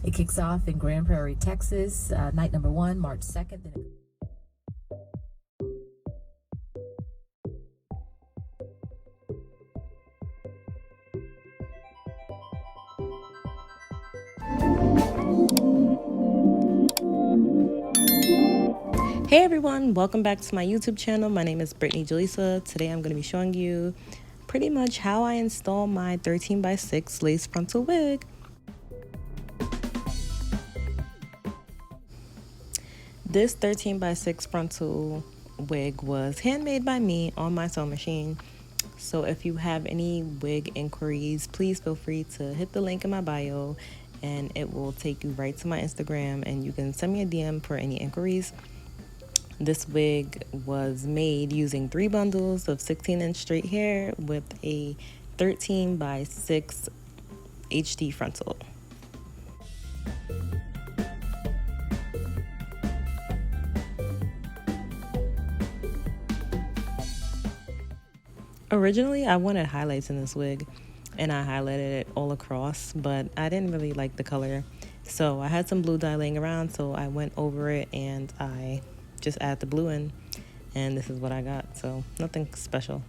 It kicks off in Grand Prairie, Texas, night number 1, March 2nd. Hey everyone, welcome back to my YouTube channel. My name is Brittany Jaleesa. Today I'm going to be showing you pretty much how I install my 13x6 lace frontal wig. This 13x6 frontal wig was handmade by me on my sewing machine. So if you have any wig inquiries, please feel free to hit the link in my bio and it will take you right to my Instagram and you can send me a DM for any inquiries. This wig was made using 3 bundles of 16-inch straight hair with a 13x6 HD frontal. Originally, I wanted highlights in this wig and I highlighted it all across, but I didn't really like the color. So I had some blue dye laying around, so I went over it and I just add the blue in, and this is what I got. So nothing special.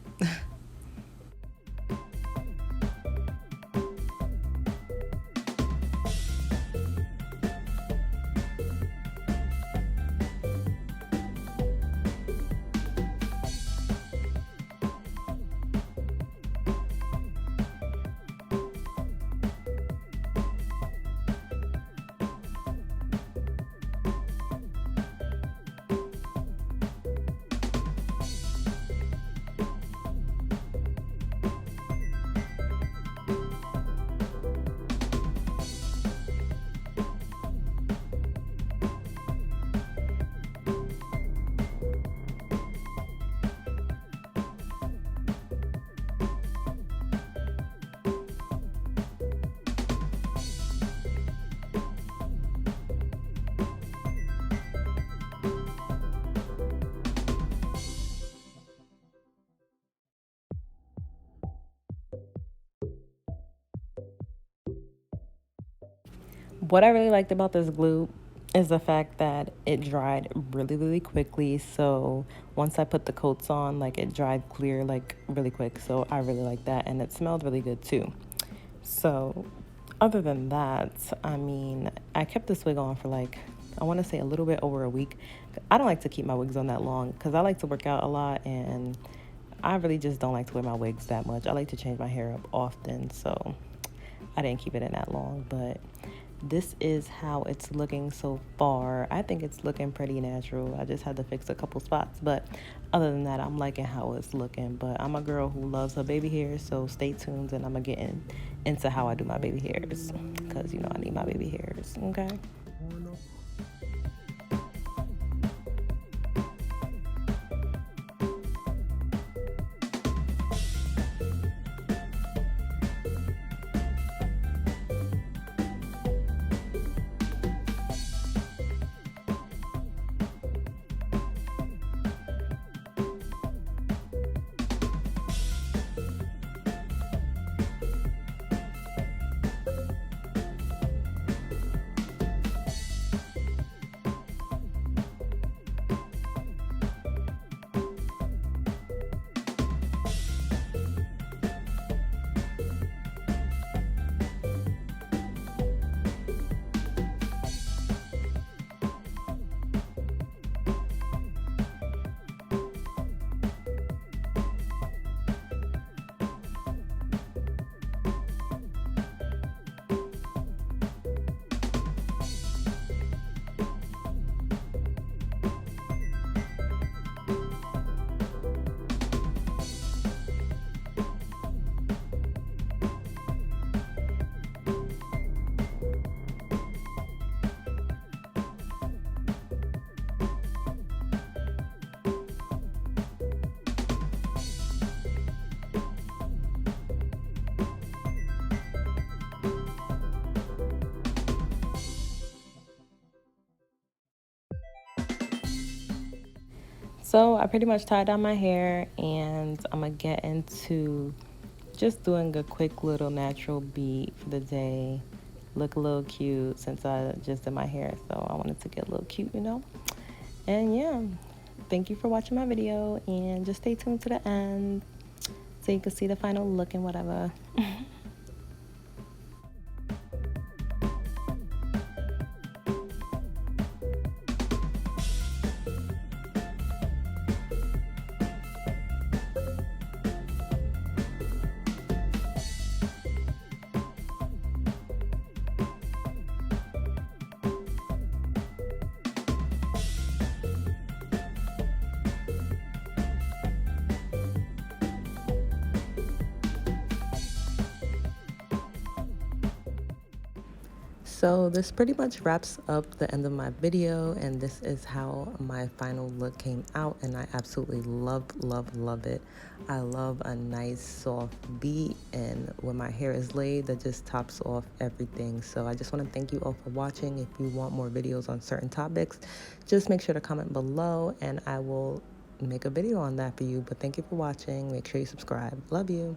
What I really liked about this glue is the fact that it dried really quickly. So once I put the coats on, like, it dried clear like really quick. So I really like that, and it smelled really good too. So other than that, I mean, I kept this wig on for like, I want to say a little bit over a week. I don't like to keep my wigs on that long because I like to work out a lot and I really just don't like to wear my wigs that much. I like to change my hair up often, so I didn't keep it in that long, but this is how it's looking so far. I think it's looking pretty natural. I just had to fix a couple spots, but other than that, I'm liking how it's looking. But I'm a girl who loves her baby hair, so stay tuned and I'm gonna get into how I do my baby hairs because, you know, I need my baby hairs, okay? So I pretty much tied down my hair and I'm gonna get into just doing a quick little natural beat for the day. look a little cute since I just did my hair. So I wanted to get a little cute, you know. And yeah, thank you for watching my video, and just stay tuned to the end so you can see the final look and whatever. So this pretty much wraps up the end of my video, and this is how my final look came out, and I absolutely love it. I love a nice soft beat, and when my hair is laid, that just tops off everything. So I just want to thank you all for watching. If you want more videos on certain topics, just make sure to comment below and I will make a video on that for you. But thank you for watching. Make sure you subscribe. Love you.